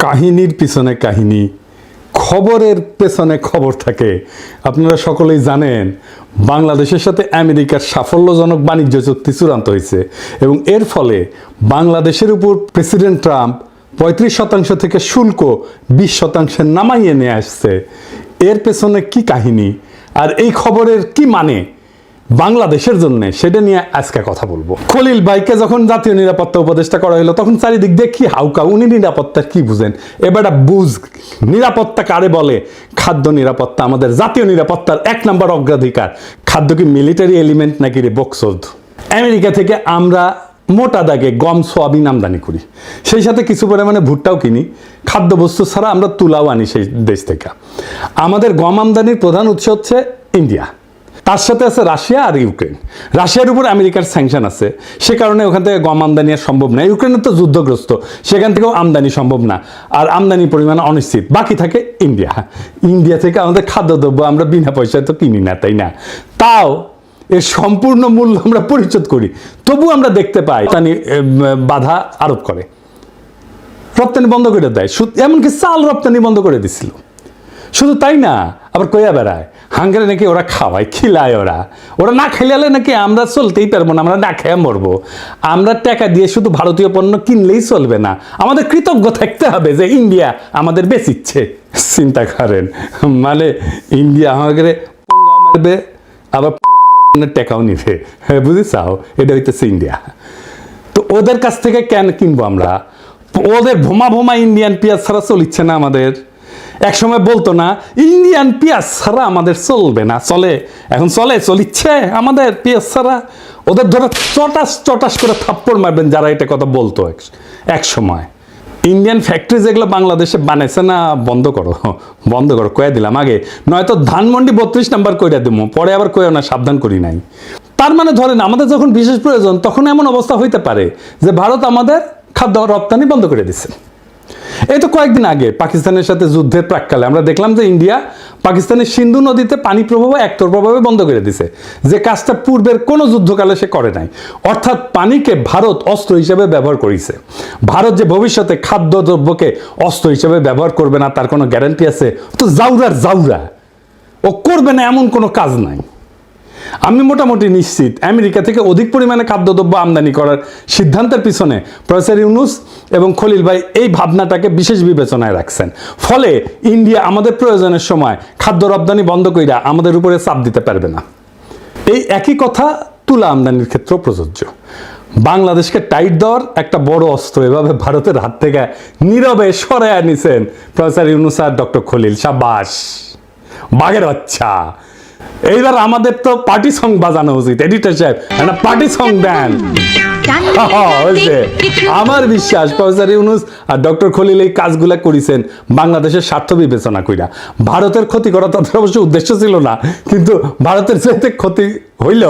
কাহিনীর পিছনে কাহিনী, খবরের পেছনে খবর থাকে। আপনারা সকলেই জানেন বাংলাদেশের সাথে আমেরিকার সাফল্যজনক বাণিজ্য চুক্তি চূড়ান্ত হয়েছে এবং এর ফলে বাংলাদেশের উপর প্রেসিডেন্ট ট্রাম্প 35% থেকে শুল্ক 20% নামাইয়ে নিয়ে আসছে। এর পেছনে কি কাহিনী আর এই খবরের কি মানে বাংলাদেশের জন্য, সেটা নিয়ে আজকে কথা বলবো। খলিল ভাইকে যখন জাতীয় নিরাপত্তা উপদেষ্টা করা হলো তখন চারিদিক দিয়ে কি হাউকা, উনি নিরাপত্তার কি বুঝেন? এবার বুঝ, নিরাপত্তা কারে বলে? খাদ্য নিরাপত্তা আমাদের জাতীয় নিরাপত্তার 1 নম্বর অগ্রাধিকার। খাদ্য কি মিলিটারি এলিমেন্ট নাকি রে বক্সোদ? আমেরিকা থেকে আমরা মোটা দাগে গম সোয়াবিন আমদানি করি, সেই সাথে কিছু পরিমাণে ভুট্টাও কিনি। খাদ্যবস্তু ছাড়া আমরা তুলাও আনি সেই দেশ থেকে। আমাদের গম আমদানির প্রধান উৎস হচ্ছে ইন্ডিয়া, তার সাথে আছে রাশিয়া আর ইউক্রেন। রাশিয়ার উপর আমেরিকার স্যাংশন আছে, সে কারণে ওখান থেকে গম আমদানি আর সম্ভব না। ইউক্রেনের তো যুদ্ধগ্রস্ত, সেখান থেকেও আমদানি সম্ভব না, আর আমদানির পরিমাণ অনিশ্চিত। বাকি থাকে ইন্ডিয়া। ইন্ডিয়া থেকে আমাদের খাদ্যদ্রব্য আমরা বিনা পয়সায় তো কিনি না, তাই না? তাও এর সম্পূর্ণ মূল্য আমরা পরিশোধ করি, তবু আমরা দেখতে পাই বাধা আরোপ করে, রপ্তানি বন্ধ করে দেয়। এমনকি চাল রপ্তানি বন্ধ করে দিছিল। শুধু তাই না, আবার কইয়া বেড়ায় হাঙ্গারে নাকি ওরা খাওয়ায়, খিলায়। ওরা না খেলালে নাকি আমরা চলতেই পারবো না, আমরা না খেয়ে মরবো। আমরা টাকা দিয়ে শুধু ভারতীয় পণ্য কিনলেই চলবে না, আমাদের কৃতজ্ঞ থাকতে হবে যে ইন্ডিয়া আমাদের বেচিচ্ছে। চিন্তা করেন, মানে ইন্ডিয়া আমাদের পঙ্গা মারবে, আবার টাকাও নিবে। বুঝেছাও? এটা হইতেছে ইন্ডিয়া। তো ওদের কাছ থেকে কেন কিনবো আমরা? ওদের ভোমা ভোমা ইন্ডিয়ান পেঁয়াজ ছাড়া চলিচ্ছে না আমাদের। এক সময় বলতো না ইন্ডিয়ান পেঁয়াজ ছাড়া আমাদের চলবে না, চলে, এখন চলিচ্ছে আমাদের পেঁয়াজ ছাড়া। ওদের ধরে চটাস করে থাপ্পড় মারবেন যারা এটা কথা বলতো এক সময়। ইন্ডিয়ান ফ্যাক্টরি যেগুলো বাংলাদেশে বানাইছে না, বন্ধ করো কয়ে দিলাম আগে, নয়তো ধানমন্ডি 32 নাম্বার কইরা দেবো, পরে আবার কয়েও না, সাবধান করি নাই। তার মানে ধরেন আমাদের যখন বিশেষ প্রয়োজন তখন এমন অবস্থা হইতে পারে যে ভারত আমাদের খাদ্য রপ্তানি বন্ধ করে দিচ্ছে। এই তো কয়েকদিন আগে পাকিস্তানের সাথে যুদ্ধের প্রাক্কালে আমরা দেখলাম যে ইন্ডিয়া পাকিস্তানের সিন্ধু নদীতে পানি প্রবাহ একতরফাভাবে বন্ধ করে দিছে, যে কাজটা পূর্বের কোনো যুদ্ধকালে সে করে নাই। অর্থাৎ পানিকে ভারত অস্ত্র হিসেবে ব্যবহার করেছে। ভারত যে ভবিষ্যতে খাদ্যদ্রব্যকে অস্ত্র হিসেবে ব্যবহার করবে না তার কোনো গ্যারান্টি আছে? তো জাউরা ও করবে না এমন কোনো কাজ নাই। আমি মোটামুটি নিশ্চিত আমেরিকা থেকে অধিক পরিমাণে খাদ্যদ্রব্য আমদানি করার সিদ্ধান্তের পিছনে প্রফেসর ইউনুস এবং খলিল ভাই এই ভাবনাটাকে বিশেষ বিবেচনায় রাখছেন। ফলে ইন্ডিয়া আমাদের প্রয়োজনের সময় খাদ্য রপ্তানি বন্ধ কইরা আমাদের উপরে চাপ দিতে পারবে না। এই একই কথা তুলা আমদানির ক্ষেত্রেও প্রযোজ্য। বাংলাদেশকে টাইট দেওয়ার একটা বড় অস্ত্র এভাবে ভারতের হাত থেকে নীরবে সরাইয়া নিছেন প্রফেসর ইউনুস আর ডক্টর খলিল। সাবাস, বাঘের বাচ্চা। এইবার আমাদের তো পার্টি সং বাজানো উচিত। এডিটর সাহেব একটা পার্টি সং দেন। আমার বিশ্বাস প্রফেসর ইউনুস আর ডক্টর খলিল এই কাজগুলা করেছেন বাংলাদেশের স্বার্থ বিবেচনা কইরা। ভারতের ক্ষতি করা তাদের অবশ্য উদ্দেশ্য ছিল না, কিন্তু ভারতের যেতে ক্ষতি হইল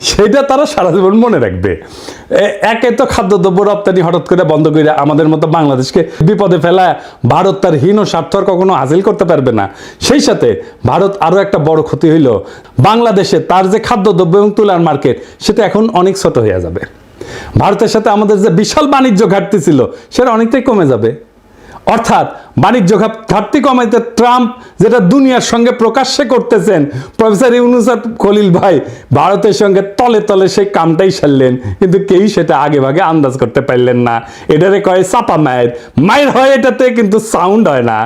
সেটা তারা সারা জীবন মনে রাখবে। একে তো খাদ্যদ্রব্য রপ্তানি হঠাৎ করে বন্ধ করে আমাদের মতো বাংলাদেশকে বিপদে ফেলায় ভারত তার হীন স্বার্থ আর কখনো হাসিল করতে পারবে না। সেই সাথে ভারত আরো একটা বড় ক্ষতি হইল, বাংলাদেশে তার যে খাদ্যদ্রব্য এবং তুলার মার্কেট সেটা এখন অনেক ছোট হয়ে যাবে। ভারতের সাথে আমাদের যে বিশাল বাণিজ্য ঘাটতি ছিল সেটা অনেকটাই কমে যাবে। অর্থাৎ বাণিজ্য ঘাটতি কমাইতে ট্রাম্প যেটা দুনিয়ার সঙ্গে প্রকাশ্যে করতেছেন, প্রফেসর ইউনুস আর খলিল ভাই ভারতের সঙ্গে তলে তলে সেই কামটাই সারলেন, কিন্তু কেউ সেটা আগে ভাগে আন্দাজ করতে পারলেন না। এটারে কয় চাপা মায়ের হয়, এটাতে কিন্তু সাউন্ড হয় না।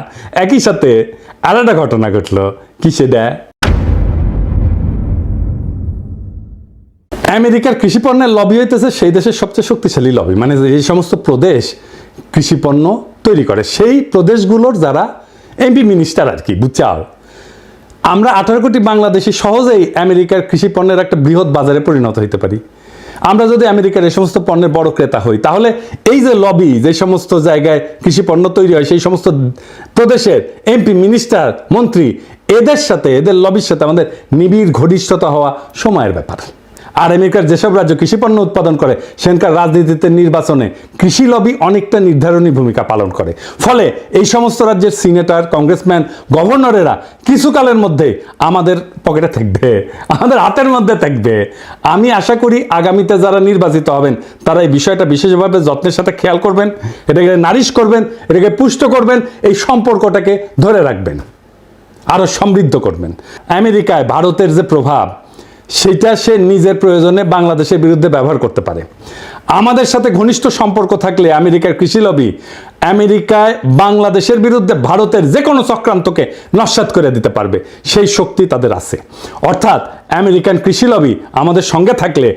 একই সাথে আর একটা ঘটনা ঘটলো, কি সেটা? আমেরিকার কৃষি পণ্যের লবি হইতেছে সেই দেশের সবচেয়ে শক্তিশালী লবি, মানে এই সমস্ত প্রদেশ কৃষি পণ্য তৈরি করে সেই প্রদেশগুলোর যারা এমপি মিনিস্টার আর কি, বুঝছাও? আমরা 18 কোটি বাংলাদেশি সহজেই আমেরিকার কৃষি পণ্যের একটা বৃহৎ বাজারে পরিণত হইতে পারি। আমরা যদি আমেরিকার এই সমস্ত পণ্যের বড় ক্রেতা হই, তাহলে এই যে লবি, যে সমস্ত জায়গায় কৃষি পণ্য তৈরি হয় সেই সমস্ত প্রদেশের এমপি মিনিস্টার মন্ত্রী, এদের সাথে, এদের লবির সাথে আমাদের নিবিড় ঘনিষ্ঠতা হওয়া সময়ের ব্যাপার। আর আমেরিকার যেসব রাজ্য কৃষি পণ্য উৎপাদন করে সেখানকার রাজনীতিতে নির্বাচনে কৃষি লবি অনেকটা নির্ধারণী ভূমিকা পালন করে। ফলে এই সমস্ত রাজ্যের সিনেটর, কংগ্রেসম্যান, গভর্নরেরা কিছুকালের মধ্যে আমাদের পকেটে থাকবে, আমাদের হাতের মধ্যে থাকবে। আমি আশা করি আগামীতে যারা নির্বাচিত হবেন তারা এই বিষয়টা বিশেষভাবে যত্নের সাথে খেয়াল করবেন, এটাকে নারিশ করবেন, এটাকে পুষ্ট করবেন, এই সম্পর্কটাকে ধরে রাখবেন, আরো সমৃদ্ধ করবেন। আমেরিকায় ভারতের যে প্রভাব সেটা সে নিজের প্রয়োজনে বাংলাদেশের বিরুদ্ধে ব্যবহার করতে পারে। আমাদের সাথে ঘনিষ্ঠ সম্পর্ক থাকলে আমেরিকার কৃষি লবি আমেরিকায় বাংলাদেশের বিরুদ্ধে ভারতের যে কোনো চক্রান্তকে নস্যাৎ করে দিতে পারবে, সেই শক্তি তাদের আছে। অর্থাৎ আমেরিকান কৃষি লবি আমাদের সঙ্গে থাকলে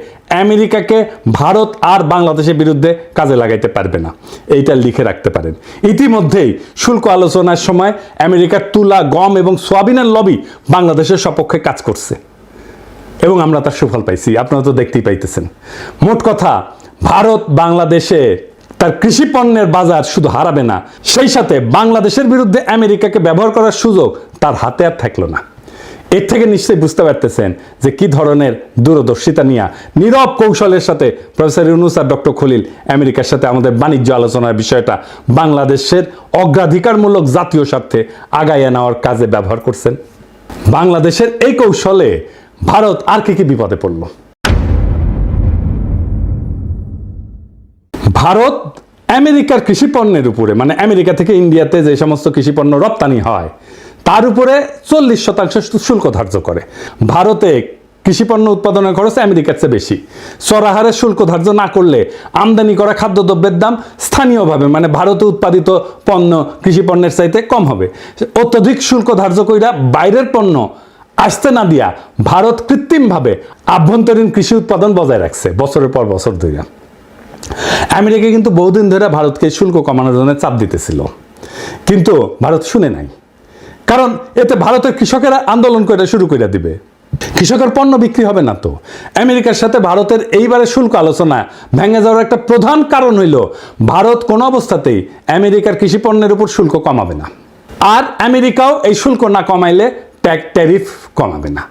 আমেরিকাকে ভারত আর বাংলাদেশের বিরুদ্ধে কাজে লাগাইতে পারবে না, এইটা লিখে রাখতে পারেন। ইতিমধ্যেই শুল্ক আলোচনার সময় আমেরিকার তুলা, গম এবং সোয়াবিনের লবি বাংলাদেশের সপক্ষে কাজ করছে এবং আমরা তার সুফল পাইছি, আপনারা তো দেখতেই পাইতেছেন। মোট কথা, ভারত বাংলাদেশে তার কৃষি পণ্যের বাজার শুধু হারাবে না, সেই সাথে বাংলাদেশের বিরুদ্ধে আমেরিকাকে ব্যবহার করার সুযোগ তার হাতে আর থাকলো না। এর থেকে নিশ্চয়ই বুঝতে পারতেছেন যে কি ধরনের দূরদর্শিতা নিয়ে নীরব কৌশলের সাথে প্রফেসর ইউনূস আর ডক্টর খলিল আমেরিকার সাথে আমাদের বাণিজ্য আলোচনার বিষয়টা বাংলাদেশের অগ্রাধিকারমূলক জাতীয় স্বার্থে আগাইয়ে নেওয়ার কাজে ব্যবহার করছেন। বাংলাদেশের এই কৌশলে ভারত আর কি বিপদে পড়ল? ভারত আমেরিকার কৃষি পণ্যের উপরে, মানে আমেরিকা থেকে ইন্ডিয়াতে যে সমস্ত কৃষি পণ্য রপ্তানি হয় তার উপরে 40% শুল্ক ধার্য করে। ভারতে কৃষি পণ্য উৎপাদনের খরচ আমেরিকার চেয়ে বেশি। চড়াহারে শুল্ক ধার্য না করলে আমদানি করা খাদ্যদ্রব্যের দাম স্থানীয়ভাবে, মানে ভারতে উৎপাদিত পণ্য কৃষি পণ্যের চাইতে কম হবে। অত্যধিক শুল্ক ধার্য কইরা বাইরের পণ্য আসতে না দিয়া ভারত কৃত্রিমভাবে আভ্যন্তরীণ কৃষি উৎপাদন বজায় রাখছে বছরের পর বছর ধরে। আমেরিকা কিন্তু বহুদিন ধরে ভারতকে শুল্ক কমানোর জন্য চাপ দিতেছিল, কিন্তু ভারত শুনে নাই। কারণ এতে ভারতের কৃষকেরা আন্দোলন করে শুরু করে দিবে, কৃষকের পণ্য বিক্রি হবে না। তো আমেরিকার সাথে ভারতের এইবারে শুল্ক আলোচনা ভেঙে যাওয়ার একটা প্রধান কারণ হইল ভারত কোনো অবস্থাতেই আমেরিকার কৃষি পণ্যের উপর শুল্ক কমাবে না, আর আমেরিকাও এই শুল্ক না কমাইলে ট্যারিফ কমাবে না।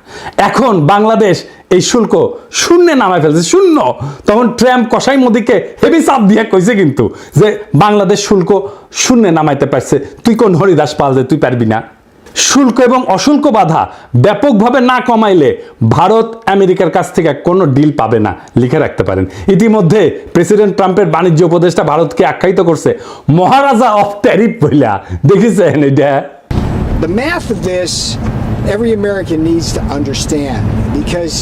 এখন বাংলাদেশ এই শুল্ক শূন্যে নামায় ফেলছে, শূন্য। তখন ট্রাম্প কসাই মোদিকে হেভি চাপ দিয়ে কইছে কিন্তু যে বাংলাদেশ শুল্ক শূন্যে নামাইতে পারছে, তুই কোন হরিদাস পাল যে তুই পারবি না। শুল্ক এবং অশুল্ক বাধা ব্যাপকভাবে না কমাইলে ভারত আমেরিকার কাছ থেকে কোনো ডিল পাবে না, লিখে রাখতে পারেন। ইতিমধ্যে প্রেসিডেন্ট ট্রাম্পের বাণিজ্য উপদেষ্টা ভারতকে আখ্যায়িত করছে মহারাজা অফ ট্যারিফ বইলা। দেখেছেন এটা? The math of this, every American needs to understand because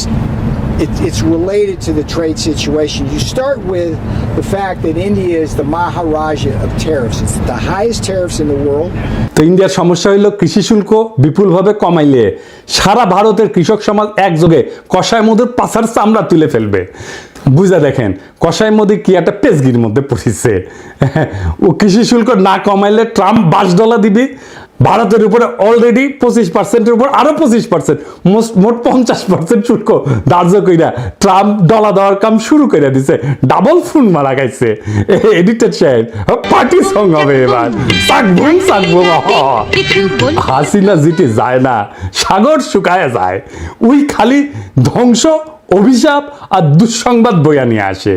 it's related to the trade situation. You start with the fact that India is the Maharaja of tariffs. It's the highest tariffs in the world. তো ইন্ডিয়ার সমস্যা হইল কৃষি শুল্ক বিপুলভাবে কমাইলে সারা ভারতের কৃষক সমাজ একযোগে কসাই মোদির পাছার চামড়া তুলে ফেলবে। বুঝা দেখেন কসাই মোদি কি একটা পেজগির মধ্যে পড়েছে। ও কৃষি শুল্ক না কমাইলে ট্রাম্প $20 দিবি, ভারতের উপরে অলরেডি 25%-এর উপর আরো 25%, মোট 50% শুল্ক ধার্য কইরা ট্রাম্প ডলা দেওয়ার কাম শুরু করে দিছে। ডাবল ফোন মারা খাইছে। এডিটর সাহেব পার্টি সং হবে এবার, সাকবুম সাকবুম। হাসিনা জিতে যায় না, সাগর শুকায় যায়, ওই খালি ধ্বংস, অভিশাপ আর দুঃসংবাদ বইয়া নিয়ে আসে।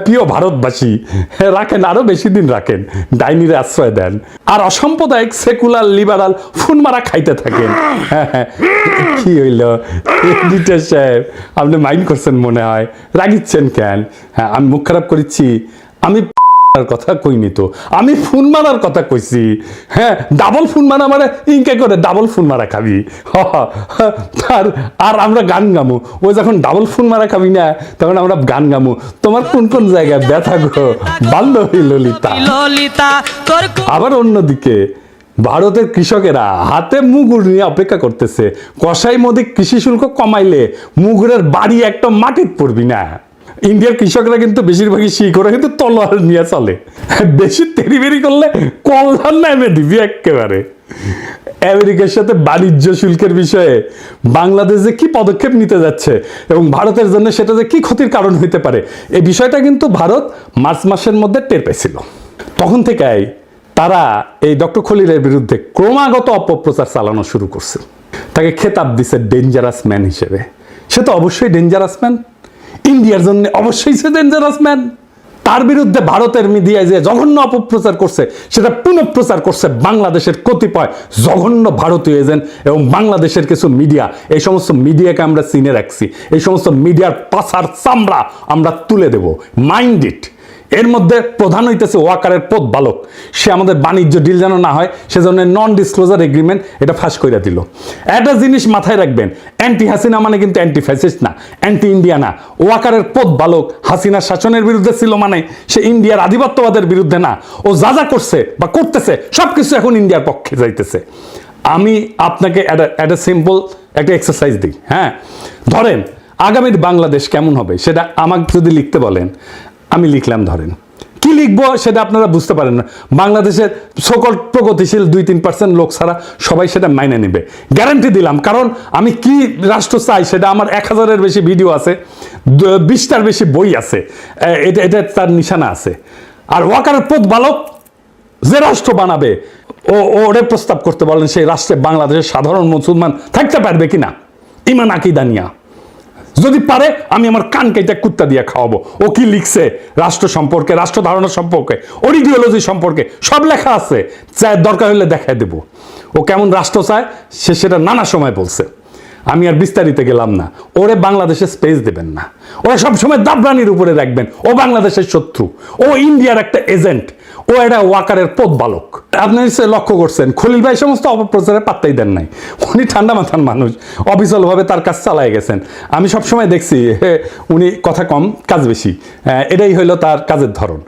প্রিয় ভারতবাসী, রাখেন, আরো বেশি দিন রাখেন, ডাইনিরে আশ্রয় দেন, আর অসাম্প্রদায়িক সেকুলার লিবারাল ফুন মারা খাইতে থাকেন। কি হইল এডিটর সাহেব, আপনি মাইন্ড করছেন মনে হয়, রাগিচ্ছেন কেন? হ্যাঁ, আমি মুখ খারাপ করেছি? আমি কথা কইনি তো, আমি ফোন মারার কথা কইছি। হ্যাঁ, ডাবল ফোন মারা মানে ইনকে করে ডাবল ফোন মারা খাবি। আর আমরা গান গামু, ও যখন ডাবল ফোন মারা খাবি না তখন আমরা গান গামু, তোমার কোন কোন জায়গায় ব্যথা গো বান্ধবী ললিতা। আবার অন্যদিকে ভারতের কৃষকেরা হাতে মুগুর নিয়ে অপেক্ষা করতেছে, কসাই মোদি কৃষি শুল্ক কমাইলে মুগুরের বাড়ি একটা মাটির পড়বি না। ইন্ডিয়ার কৃষকরা কিন্তু বেশিরভাগই শিখরা কিন্তু তলোয়ার নিয়ে চলে, বেশি তেরিবেরি করলে কল্যাণ নামে দিবি একেবারে। আমেরিকার সাথে বাণিজ্য শুল্কের বিষয়ে বাংলাদেশ যে কি পদক্ষেপ নিতে যাচ্ছে এবং ভারতের জন্য সেটা যে কি ক্ষতির কারণ হইতে পারে, এই বিষয়টা কিন্তু ভারত মার্চ মাসের মধ্যে টের পেয়েছিল। তখন থেকেই তারা এই ডক্টর খলিলের বিরুদ্ধে ক্রমাগত অপপ্রচার চালানো শুরু করছে। তাকে খেতাব দিছে ডেঞ্জারাস ম্যান হিসেবে। সে তো অবশ্যই ডেঞ্জারাস ম্যান, ইন্ডিয়ার জন্য অবশ্যই সে ডেঞ্জারাস ম্যান। তার বিরুদ্ধে ভারতের মিডিয়ায় যে জঘন্য অপপ্রচার করছে, সেটা পুনঃপ্রচার করছে বাংলাদেশের কতিপয় জঘন্য ভারতীয় এজেন্ট এবং বাংলাদেশের কিছু মিডিয়া। এই সমস্ত মিডিয়াকে আমরা চিনে রাখছি, এই সমস্ত মিডিয়ার পাছার চামড়া আমরা তুলে দেব, মাইন্ড ইট। এর মধ্যে প্রধান হইতেছে ওয়াকারের পথ বালক। সে আমাদের বাণিজ্য ডিল যেন না হয় সেজন্য নন ডিসক্লোজার এগ্রিমেন্ট এটা ফাঁস করে দিল। একটা জিনিস মাথায় রাখবেন, অ্যান্টি হাসিনা মানে কিন্তু অ্যান্টি ফ্যাসিস্ট না, অ্যান্টি ইন্ডিয়া না। ওয়াকারের পথ বালক হাসিনার শাসনের বিরুদ্ধে ছিল মানে সে ইন্ডিয়ার আধিপত্যবাদের বিরুদ্ধে না। ও যা যা করছে বা করতেছে সবকিছু এখন ইন্ডিয়ার পক্ষে যাইতেছে। আমি আপনাকে একটা সিম্পল একটা এক্সারসাইজ দিই। হ্যাঁ, ধরেন আগামীর বাংলাদেশ কেমন হবে সেটা আমাকে যদি লিখতে বলেন, আমি লিখলাম। ধরেন কি লিখবো সেটা আপনারা বুঝতে পারেন না। বাংলাদেশের সকল প্রগতিশীল 2-3% লোক ছাড়া সবাই সেটা মাইনে নেবে, গ্যারান্টি দিলাম। কারণ আমি কি রাষ্ট্র চাই সেটা আমার 1000-এর বেশি ভিডিও আছে, 20টার বেশি বই আছে, এটা তার নিশানা আছে। আর ওয়াকারের পথ বালক যে রাষ্ট্র বানাবে ওরে প্রস্তাব করতে বলেন সেই রাষ্ট্রে বাংলাদেশের সাধারণ মুসলমান থাকতে পারবে কিনা, ইমান আকিদা নিয়া। যদি পারে আমি আমার কান কেটে কুত্তা দিয়ে খাওয়াবো। ও কি লিখছে রাষ্ট্র সম্পর্কে, রাষ্ট্র ধারণা সম্পর্কে, ওর ইডিওলজি সম্পর্কে সব লেখা আছে, চাই দরকার হলে দেখায় দেব। ও কেমন রাষ্ট্র চায় সে সেটা নানা সময় বলছে, আমি আর বিস্তারিত গেলাম না। ওরে বাংলাদেশে স্পেস দেবেন না, ওরা সবসময় দাবরানির উপরে রাখবেন। ও বাংলাদেশের শত্রু, ও ইন্ডিয়ার একটা এজেন্ট, ও একটা ওয়াকারের পথ বালক। আপনি লক্ষ্য করছেন খলিল ভাই সমস্ত অপপ্রচারে পাত্তাই দেন নাই। উনি ঠান্ডা মাথার মানুষ, অবিচলভাবে তার কাজ চালায় গেছেন। আমি সবসময় দেখছি উনি কথা কম কাজ বেশি, এটাই হইলো তার কাজের ধরন।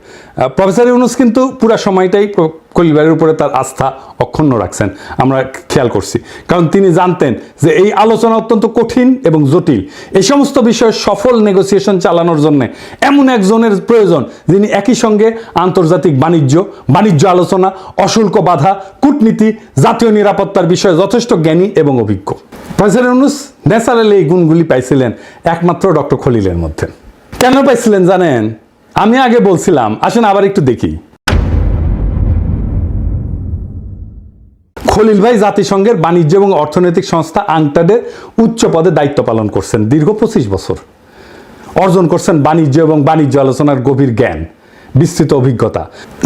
প্রফেসর ইউনূস কিন্তু পুরা সময়টাই খলিল ভাইয়ের উপরে তার আস্থা অক্ষুণ্ণ রাখছেন, আমরা খেয়াল করছি। কারণ তিনি জানতেন যে এই আলোচনা অত্যন্ত কঠিন এবং জটিল। এই সমস্ত বিষয়ে সফল নেগোসিয়েশন চালানোর জন্য এমন একজনের প্রয়োজন যিনি একই সঙ্গে আন্তর্জাতিক বাণিজ্য আলোচনা, অশুল্ক বাধা, কূটনীতি, জাতীয় নিরাপত্তার বিষয়ে যথেষ্ট জ্ঞানী এবং অভিজ্ঞ। প্রফেসর ইউনূস ন্যাচারালি এই গুণগুলি পাইছিলেন একমাত্র ডক্টর খলিলের মধ্যে। কেন পাইছিলেন জানেন? আমি আগে বলছিলাম, আসেন আবার একটু দেখি। খলিল ভাই জাতিসংঘের বাণিজ্য এবং অর্থনৈতিক সংস্থা আংটাডের উচ্চ পদে দায়িত্ব পালন করছেন দীর্ঘ 25 বছর। অর্জন করছেন বাণিজ্য এবং বাণিজ্য আলোচনার গভীর জ্ঞান, বিস্তৃত অভিজ্ঞতা।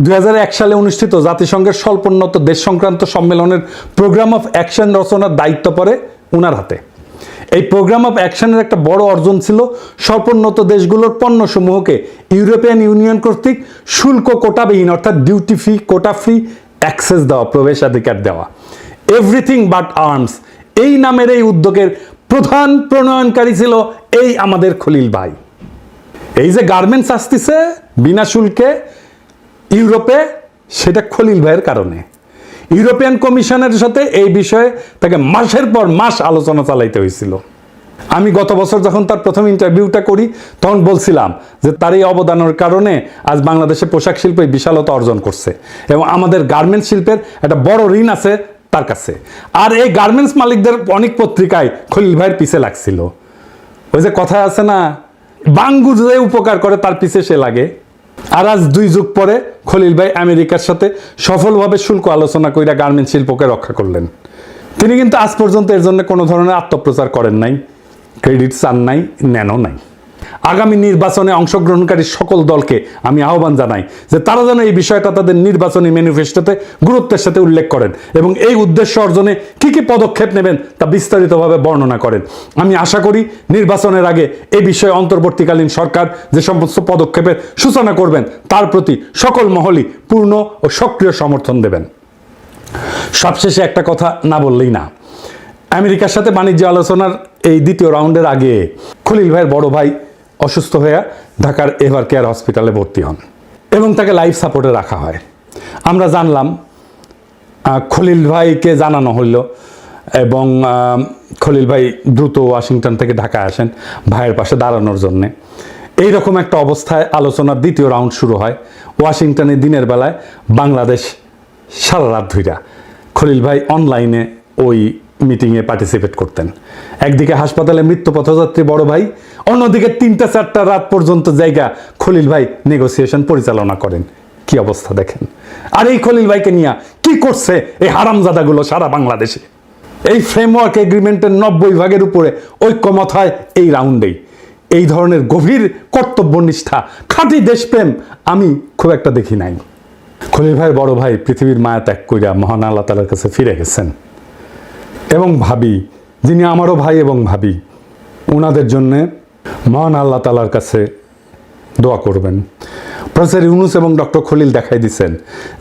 2001 সালে অনুষ্ঠিত জাতিসংঘের স্বল্পোন্নত দেশ সংক্রান্ত সম্মেলনের প্রোগ্রাম অফ অ্যাকশন রচনার দায়িত্ব পড়ে উনার হাতে। এই প্রোগ্রাম অফ অ্যাকশনের একটা বড় অর্জন ছিল স্বল্পোন্নত দেশগুলোর পণ্যসমূহকে ইউরোপিয়ান ইউনিয়ন কর্তৃক শুল্ক কোটাবিহীন অর্থাৎ duty free, quota free access দেওয়া, প্রবেশাধিকার দেওয়া। এভরিথিং বাট আর্মস এই নামের এই উদ্যোগের প্রধান প্রণয়নকারী ছিল এই আমাদের খলিল ভাই। এই যে গার্মেন্টস আসতেছে বিনা শুল্কে ইউরোপে, সেটা খলিল ভাইয়ের কারণে। ইউরোপিয়ান কমিশনের সাথে এই বিষয়ে তাকে মাসের পর মাস আলোচনা চালাইতে হয়েছিল। আমি গত বছর যখন তার প্রথম ইন্টারভিউটা করি তখন বলছিলাম যে তার এই অবদানের কারণে আজ বাংলাদেশের পোশাক শিল্প বিশালতা অর্জন করছে এবং আমাদের গার্মেন্টস শিল্পের একটা বড় ঋণ আছে তার কাছে। আর এই গার্মেন্টস মালিকদের অনেক পত্রিকায় খলিল ভাইয়ের পিছে লাগছিল। ওই যে কথা আছে না, বাঙ্গু যে উপকার করে তার পিছে সে লাগে। আর আজ 2 যুগ পরে খলিল ভাই আমেরিকার সাথে সফলভাবে শুল্ক আলোচনা কইরা গার্মেন্টস শিল্পকে রক্ষা করলেন। তিনি কিন্তু আজ পর্যন্ত এর জন্য কোনো ধরনের আত্মপ্রচার করেন নাই, ক্রেডিট চান নাই, নেনও নাই। আগামী নির্বাচনে অংশগ্রহণকারী সকল দলকে আমি আহ্বান জানাই যে তারা যেন এই বিষয়টা তাদের নির্বাচনী ম্যানিফেস্টোতে গুরুত্বের সাথে উল্লেখ করেন এবং এই উদ্দেশ্য অর্জনে কি কি পদক্ষেপ নেবেন তা বিস্তারিতভাবে বর্ণনা করেন। আমি আশা করি নির্বাচনের আগে এই বিষয়ে অন্তর্বর্তীকালীন সরকার যে সমস্ত পদক্ষেপের সূচনা করবেন তার প্রতি সকল মহলই পূর্ণ ও সক্রিয় সমর্থন দেবেন। সবশেষে একটা কথা না বললেই না, আমেরিকার সাথে বাণিজ্য আলোচনার এই দ্বিতীয় রাউন্ডের আগে খলিল ভাইয়ের বড় ভাই অসুস্থ হয়ে ঢাকার এভার কেয়ার হসপিটালে ভর্তি হন এবং তাকে লাইফ সাপোর্টে রাখা হয়। আমরা জানলাম, খলিল ভাইকে জানানো হইল এবং খলিল ভাই দ্রুত ওয়াশিংটন থেকে ঢাকায় আসেন ভাইয়ের পাশে দাঁড়ানোর জন্যে। এইরকম একটা অবস্থায় আলোচনার দ্বিতীয় রাউন্ড শুরু হয়। ওয়াশিংটনে দিনের বেলায়, বাংলাদেশ সারা রাত ধইরা খলিল ভাই অনলাইনে ওই মিটিংয়ে পার্টিসিপেট করতেন। একদিকে হাসপাতালে মৃত্যু পথযাত্রী বড় ভাই, অন্যদিকে 3টা-4টা রাত পর্যন্ত জায়গা খলিল ভাই নেগোসিয়েশন পরিচালনা করেন। কি অবস্থা দেখেন। আর এই খলিল ভাইকে নিয়ে কি করছে এই হারামজাদাগুলো সারা বাংলাদেশে। এই ফ্রেমওয়ার্ক এগ্রিমেন্টের 90 ভাগের উপরে ঐক্যমত হয় এই রাউন্ডেই। এই ধরনের গভীর কর্তব্যনিষ্ঠা, খাঁটি দেশপ্রেম আমি খুব একটা দেখি নাই। খলিল ভাইয়ের বড় ভাই পৃথিবীর মায়া ত্যাগ কইরা মহান আল্লাহ তাআলার কাছে ফিরে গেছেন, এবং ভাবি, যিনি আমারও ভাই এবং ভাবি, ওনাদের জন্যে মহান আল্লাহ তাআলার কাছে দোয়া করবেন। প্রফেসর ইউনূস এবং ডক্টর খলিল দেখাই দিচ্ছেন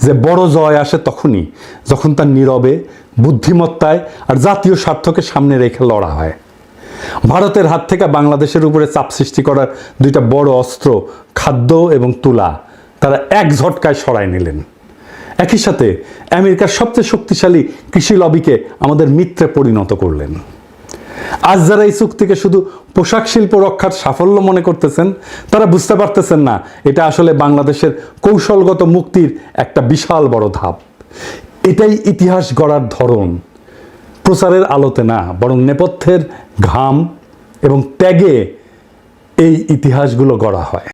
যে বড় জয় আসে তখনই যখন তার নীরবে, বুদ্ধিমত্তায় আর জাতীয় স্বার্থকে সামনে রেখে লড়া হয়। ভারতের হাত থেকে বাংলাদেশের উপরে চাপ সৃষ্টি করার দুইটা বড় অস্ত্র, খাদ্য এবং তুলা, তারা এক ঝটকায় সরায় নিলেন। একই সাথে আমেরিকার সবচেয়ে শক্তিশালী কৃষি লবিকে আমাদের মিত্রে পরিণত করলেন। আজ যারা এই চুক্তিকে শুধু পোশাক শিল্প রক্ষার সাফল্য মনে করতেছেন, তারা বুঝতে পারতেছেন না এটা আসলে বাংলাদেশের কৌশলগত মুক্তির একটা বিশাল বড় ধাপ। এটাই ইতিহাস গড়ার ধরন, প্রচারের আলোতে না, বরং নেপথ্যের ঘাম এবং ত্যাগে এই ইতিহাসগুলো গড়া হয়।